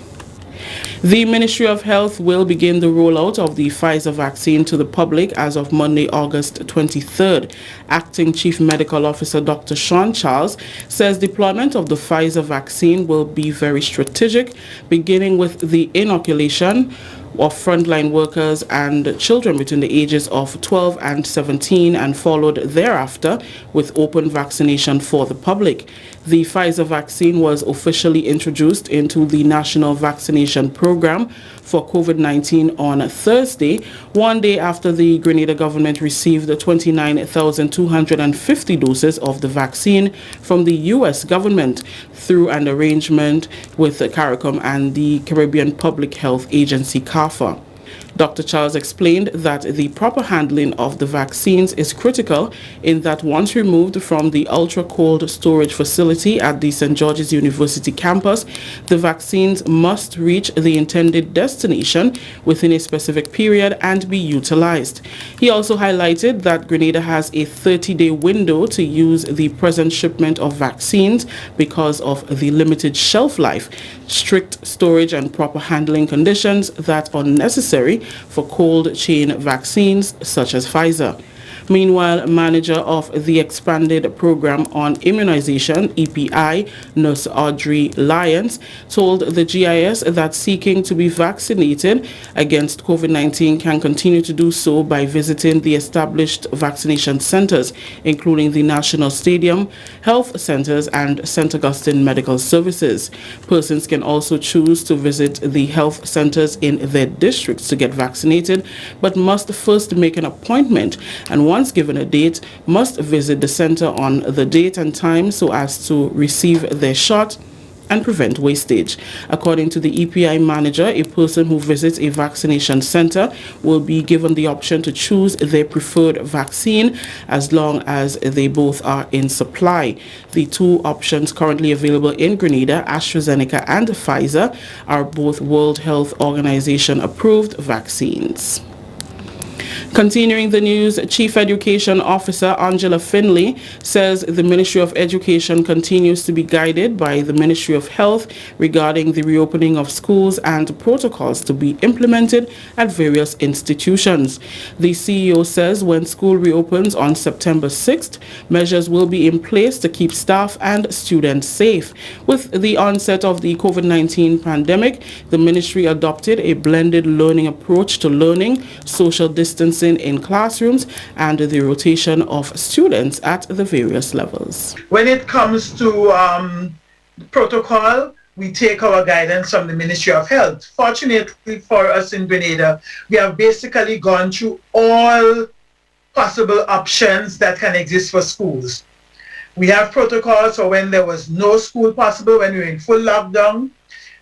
The Ministry of Health will begin the rollout of the Pfizer vaccine to the public as of Monday, August 23rd. Acting Chief Medical Officer Dr. Sean Charles says deployment of the Pfizer vaccine will be very strategic, beginning with the inoculation of frontline workers and children between the ages of 12 and 17, and followed thereafter with open vaccination for the public. The Pfizer vaccine was officially introduced into the National Vaccination Program for COVID-19 on Thursday, one day after the Grenada government received 29,250 doses of the vaccine from the U.S. government through an arrangement with CARICOM and the Caribbean Public Health Agency, CARPHA. Dr. Charles explained that the proper handling of the vaccines is critical in that once removed from the ultra-cold storage facility at the St. George's University campus, the vaccines must reach the intended destination within a specific period and be utilized. He also highlighted that Grenada has a 30-day window to use the present shipment of vaccines because of the limited shelf life, strict storage and proper handling conditions that are necessary for cold chain vaccines such as Pfizer. Meanwhile, manager of the expanded program on immunization, EPI, Nurse Audrey Lyons, told the GIS that seeking to be vaccinated against COVID-19 can continue to do so by visiting the established vaccination centers, including the National Stadium, health centers, and St. Augustine Medical Services. Persons can also choose to visit the health centers in their districts to get vaccinated, but must first make an appointment, and once given a date, must visit the center on the date and time so as to receive their shot and prevent wastage. According to the EPI manager, a person who visits a vaccination center will be given the option to choose their preferred vaccine as long as they both are in supply. The two options currently available in Grenada, AstraZeneca and Pfizer, are both World Health Organization approved vaccines. Continuing the news, Chief Education Officer Angela Finlay says the Ministry of Education continues to be guided by the Ministry of Health regarding the reopening of schools and protocols to be implemented at various institutions. The CEO says when school reopens on September 6th, measures will be in place to keep staff and students safe. With the onset of the COVID-19 pandemic, the ministry adopted a blended learning approach to learning, social distancing in classrooms, and the rotation of students at the various levels. When it comes to protocol, we take our guidance from the Ministry of Health. Fortunately for us in Grenada, we have basically gone through all possible options that can exist for schools. We have protocols for when there was no school possible, when we were in full lockdown.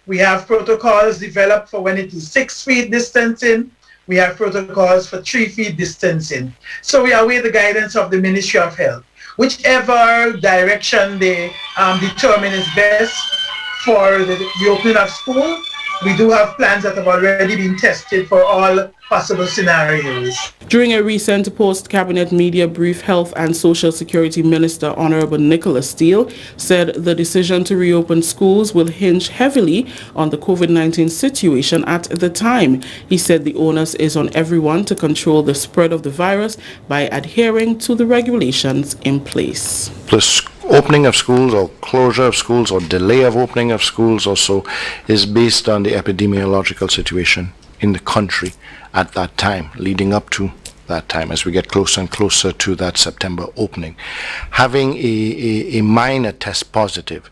We have protocols developed for when it is 6 feet distancing. We have protocols for 3 feet distancing. So we await the guidance of the Ministry of Health. Whichever direction they determine is best for the reopening of school, we do have plans that have already been tested for all possible scenarios. During a recent post-cabinet media brief, Health and Social Security Minister Honorable Nicholas Steele said the decision to reopen schools will hinge heavily on the COVID-19 situation at the time. He said the onus is on everyone to control the spread of the virus by adhering to the regulations in place. The opening of schools or closure of schools or delay of opening of schools also is based on the epidemiological situation in the country at that time, leading up to that time, as we get closer and closer to that September opening. Having a minor test positive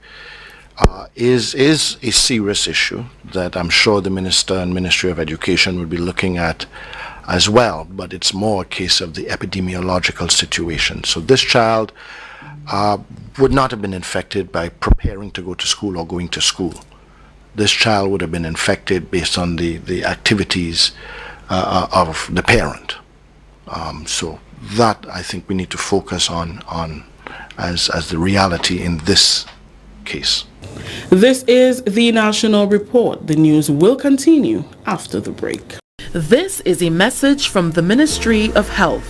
is a serious issue that I'm sure the Minister and Ministry of Education will be looking at as well, but it's more a case of the epidemiological situation. So this child would not have been infected by preparing to go to school or going to school. This child would have been infected based on the activities of the parent. So that I think we need to focus on as the reality in this case. This is the National Report. The news will continue after the break. This is a message from the Ministry of Health.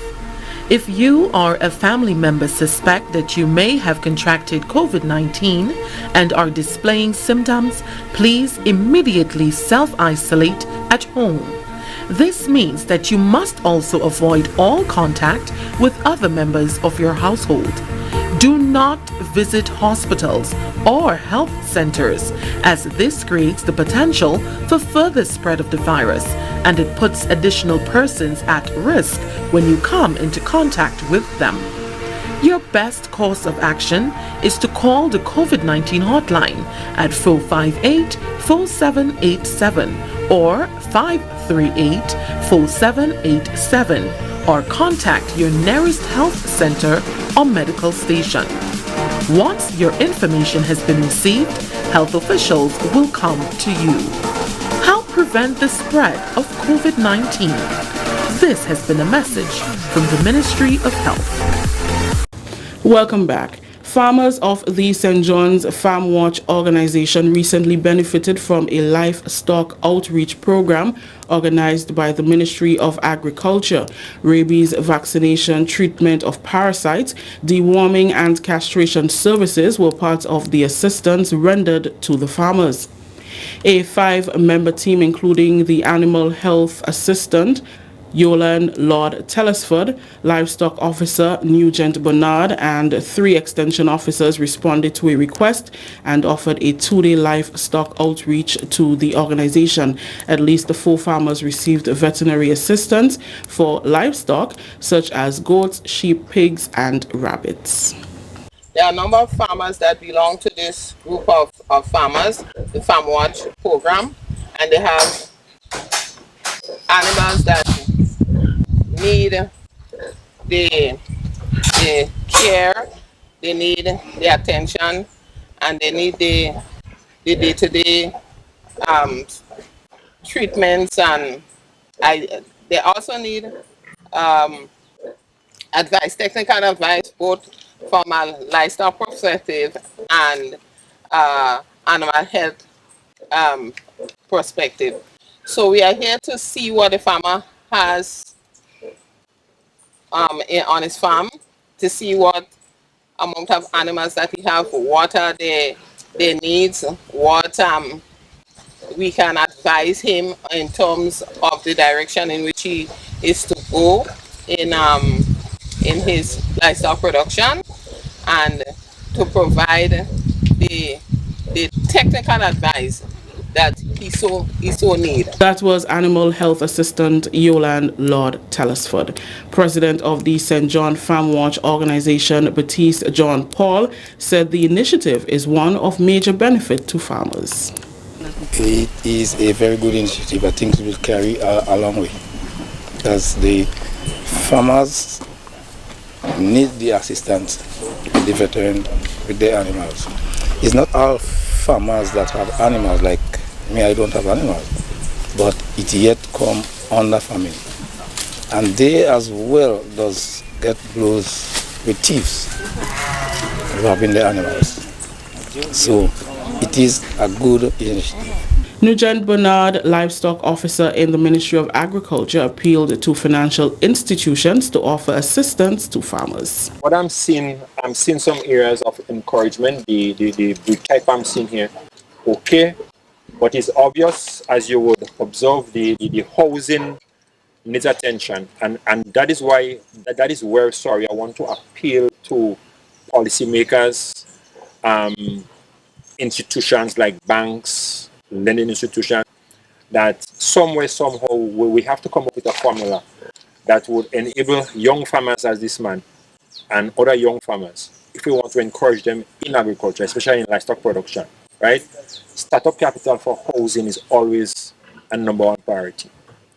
If you or a family member suspect that you may have contracted COVID-19 and are displaying symptoms, please immediately self-isolate at home. This means that you must also avoid all contact with other members of your household. Do not visit hospitals or health centers, as this creates the potential for further spread of the virus, and it puts additional persons at risk when you come into contact with them. Your best course of action is to call the COVID-19 hotline at 458-4787 or 538-4787, or contact your nearest health center or medical station. Once your information has been received, health officials will come to you. Help prevent the spread of COVID-19. This has been a message from the Ministry of Health. Welcome back. Farmers of the St. John's Farm Watch organization recently benefited from a livestock outreach program organized by the Ministry of Agriculture. Rabies vaccination, treatment of parasites, deworming and castration services were part of the assistance rendered to the farmers. A 5-member team, including the animal health assistant, Yolan Lord Telesford, Livestock Officer Nugent Bernard, and 3 Extension officers responded to a request and offered a 2-day livestock outreach to the organization. At least 4 farmers received veterinary assistance for livestock, such as goats, sheep, pigs, and rabbits. There are a number of farmers that belong to this group of farmers, the Farm Watch program, and they have animals that need the care, they need the attention, and they need the day-to-day treatments, and they also need advice, technical advice, both from a livestock perspective and animal health perspective. So we are here to see what the farmer has on his farm, to see what amount of animals that he have, what are their needs, what we can advise him in terms of the direction in which he is to go in his livestock production, and to provide the technical advice that he so needs. That was Animal Health Assistant Yolan Lord Telesford. President of the St. John Farm Watch organization, Baptiste John Paul, said the initiative is one of major benefit to farmers. It is a very good initiative. I think it will carry a long way, because the farmers need the assistance with the veteran, with their animals. It's not all farmers that have animals, like me, I don't have animals, but it yet come under family. And they as well does get blows with thieves robbing their animals. So it is a good initiative. Nugent Bernard, Livestock Officer in the Ministry of Agriculture, appealed to financial institutions to offer assistance to farmers. What I'm seeing some areas of encouragement. The breed type I'm seeing here, okay, but it's obvious, as you would observe, the housing needs attention, and that is why I want to appeal to policymakers, institutions like banks, lending institutions, that somewhere, somehow, we have to come up with a formula that would enable young farmers as this man and other young farmers, if we want to encourage them in agriculture, especially in livestock production, right? Startup capital for housing is always a #1 priority,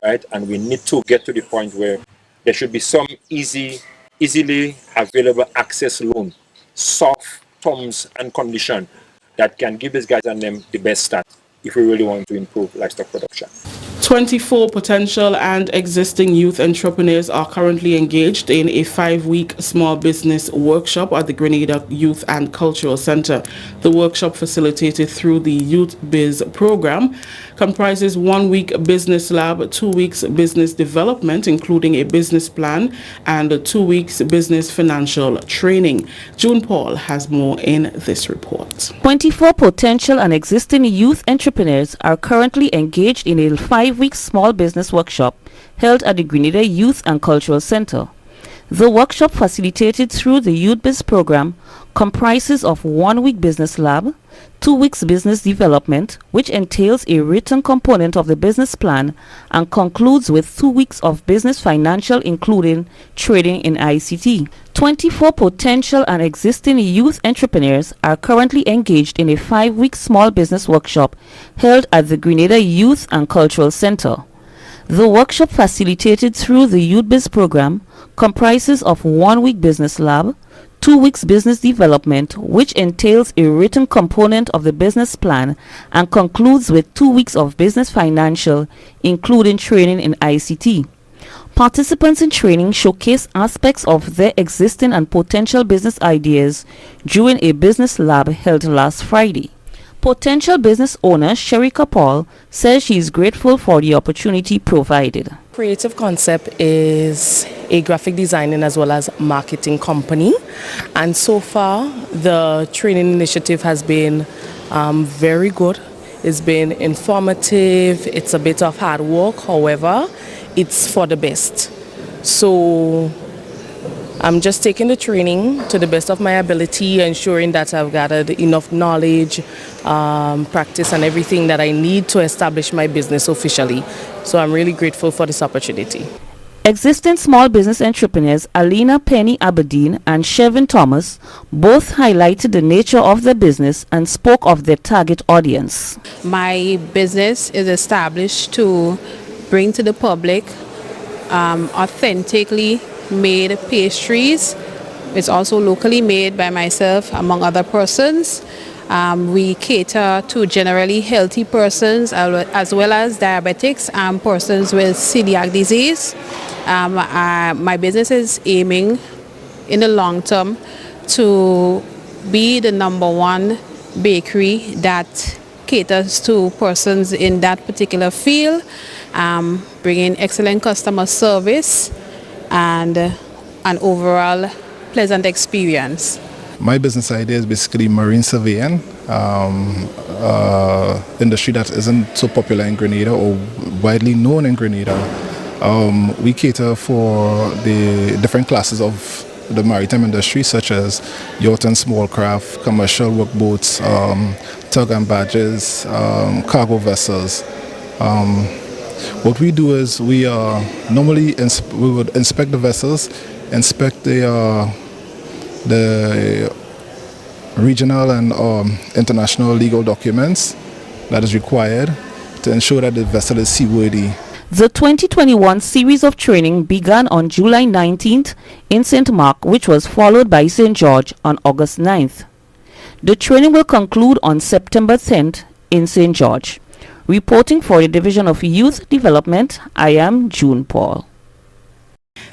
right? And we need to get to the point where there should be some easily available access loan, soft terms and condition that can give these guys and them the best start if we really want to improve livestock production. 24 potential and existing youth entrepreneurs are currently engaged in a 5-week small business workshop at the Grenada Youth and Cultural Center. The workshop, facilitated through the Youth Biz program, comprises 1 week business lab, 2 weeks business development, including a business plan, and 2 weeks business financial training. June Paul has more in this report. 24 potential and existing youth entrepreneurs are currently engaged in a 5-week small business workshop held at the Grenada Youth and Cultural Center. The workshop, facilitated through the Youth Biz program, comprises of 1 week business lab, 2 weeks business development, which entails a written component of the business plan, and concludes with 2 weeks of business financial, including trading in ICT. 24 potential and existing youth entrepreneurs are currently engaged in a 5-week small business workshop held at the Grenada Youth and Cultural Center. The workshop, facilitated through the Youth Biz program, comprises of 1 week business lab, 2 weeks business development, which entails a written component of the business plan, and concludes with 2 weeks of business financial, including training in ICT. Participants in training showcase aspects of their existing and potential business ideas during a business lab held last Friday. Potential business owner Sherika Paul says she is grateful for the opportunity provided. Creative Concept is a graphic designing as well as marketing company, and so far the training initiative has been very good. It's been informative. It's a bit of hard work, however it's for the best. So I'm just taking the training to the best of my ability, ensuring that I've gathered enough knowledge, practice, and everything that I need to establish my business officially. So I'm really grateful for this opportunity. Existing small business entrepreneurs Alina Penny Aberdeen and Chevin Thomas both highlighted the nature of their business and spoke of their target audience. My business is established to bring to the public authentically made pastries. It's also locally made by myself among other persons. We cater to generally healthy persons as well as diabetics and persons with celiac disease. My business is aiming in the long term to be the #1 bakery that caters to persons in that particular field, bringing excellent customer service and an overall pleasant experience. My business idea is basically marine surveying, industry that isn't so popular in Grenada or widely known in Grenada. We cater for the different classes of the maritime industry, such as yacht and small craft, commercial workboats, tug and barges, cargo vessels. What we do is we normally we would inspect the vessels, inspect the regional and international legal documents that is required to ensure that the vessel is seaworthy. The 2021 series of training began on July 19th in St. Mark, which was followed by St. George on August 9th. The training will conclude on September 10th in St. George. Reporting for the Division of Youth Development, I am June Paul.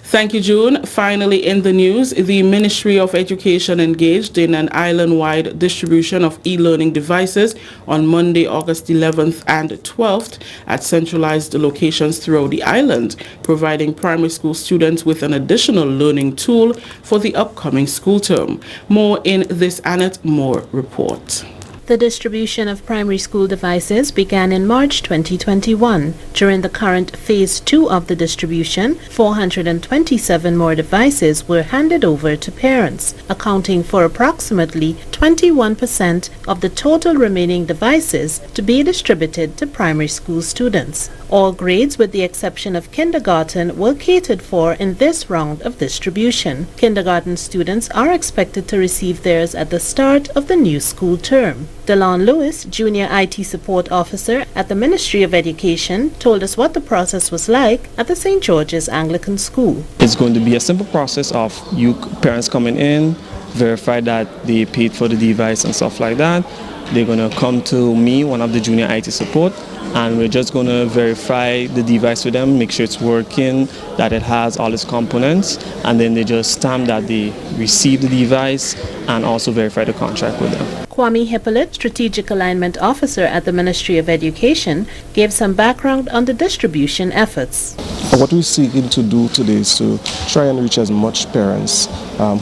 Thank you, June. Finally, in the news, the Ministry of Education engaged in an island-wide distribution of e-learning devices on Monday, August 11th and 12th at centralized locations throughout the island, providing primary school students with an additional learning tool for the upcoming school term. More in this Annette Moore report. The distribution of primary school devices began in March 2021. During the current Phase 2 of the distribution, 427 more devices were handed over to parents, accounting for approximately 21% of the total remaining devices to be distributed to primary school students. All grades, with the exception of kindergarten, were catered for in this round of distribution. Kindergarten students are expected to receive theirs at the start of the new school term. Delon Lewis, Junior IT Support Officer at the Ministry of Education, told us what the process was like at the St. George's Anglican School. It's going to be a simple process of you parents coming in, verify that they paid for the device and stuff like that. They're going to come to me, one of the Junior IT Support, and we're just going to verify the device with them, make sure it's working, that it has all its components, and then they just stamp that they received the device and also verify the contract with them. Kwame Hippolyte, Strategic Alignment Officer at the Ministry of Education, gave some background on the distribution efforts. What we're seeking to do today is to try and reach as much parents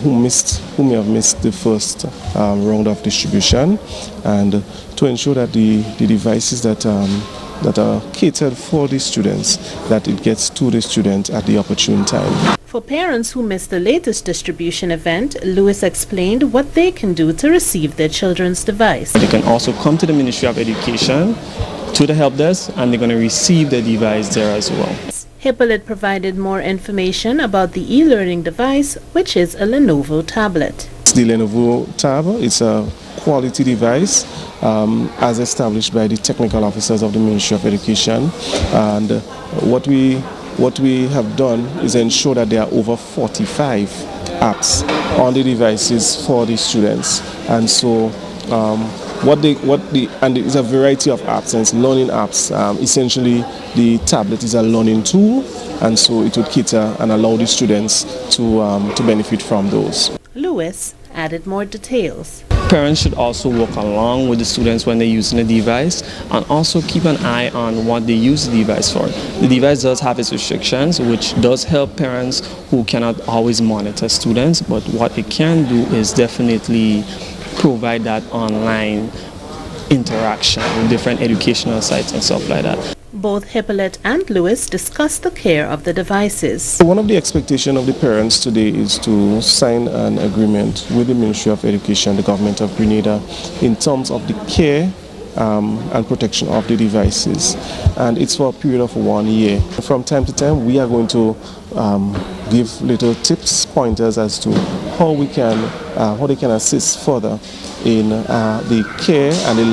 who may have missed the first round of distribution, and to ensure that the devices that are catered for the students, that it gets to the student at the opportune time. For parents who missed the latest distribution event, Lewis explained what they can do to receive their children's device. They can also come to the Ministry of Education, to the help desk, and they're going to receive the device there as well. Hippolyte provided more information about the e-learning device, which is a Lenovo tablet. It's the Lenovo Tab. It's a quality device as established by the technical officers of the Ministry of Education. And what we have done is ensure that there are over 45 apps on the devices for the students. And so and it's a variety of apps, and it's learning apps. Essentially, the tablet is a learning tool, and so it would cater and allow the students to benefit from those. Lewis added more details. Parents should also work along with the students when they're using the device, and also keep an eye on what they use the device for. The device does have its restrictions, which does help parents who cannot always monitor students, but what it can do is definitely provide that online interaction with different educational sites and stuff like that. Both Hippolyte and Louis discussed the care of the devices. One of the expectations of the parents today is to sign an agreement with the Ministry of Education, the government of Grenada, in terms of the care and protection of the devices. And it's for a period of 1 year. From time to time, we are going to give little tips, pointers as to how they can assist further in the care and the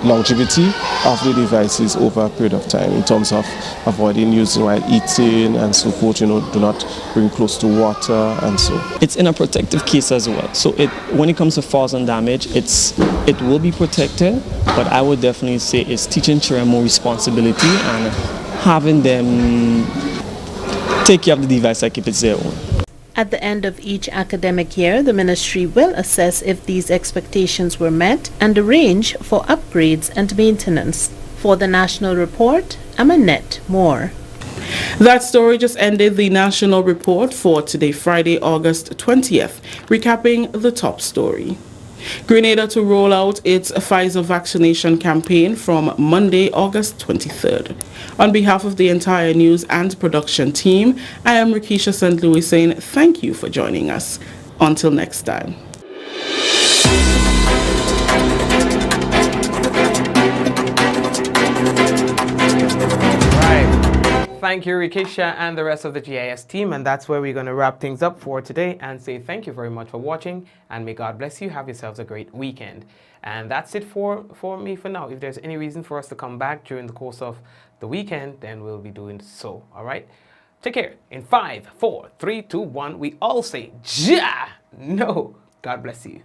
longevity of the devices over a period of time in terms of avoiding using while eating and so forth, do not bring close to water and so. It's in a protective case as well. So when it comes to falls and damage, it will be protected, but I would definitely say it's teaching children more responsibility and having them take care of the device like if it's their own. At the end of each academic year, the ministry will assess if these expectations were met and arrange for upgrades and maintenance. For the National Report, I'm Annette Moore. That story just ended the National Report for today, Friday, August 20th, recapping the top story. Grenada to roll out its Pfizer vaccination campaign from Monday, August 23rd. On behalf of the entire news and production team, I am Rikisha St. Louis saying thank you for joining us. Until next time. Thank you, Rikisha, and the rest of the GIS team. And that's where we're going to wrap things up for today and say thank you very much for watching. And may God bless you. Have yourselves a great weekend. And that's it for me for now. If there's any reason for us to come back during the course of the weekend, then we'll be doing so. All right? Take care. In 5, 4, 3, 2, 1, we all say, Ja! No. God bless you.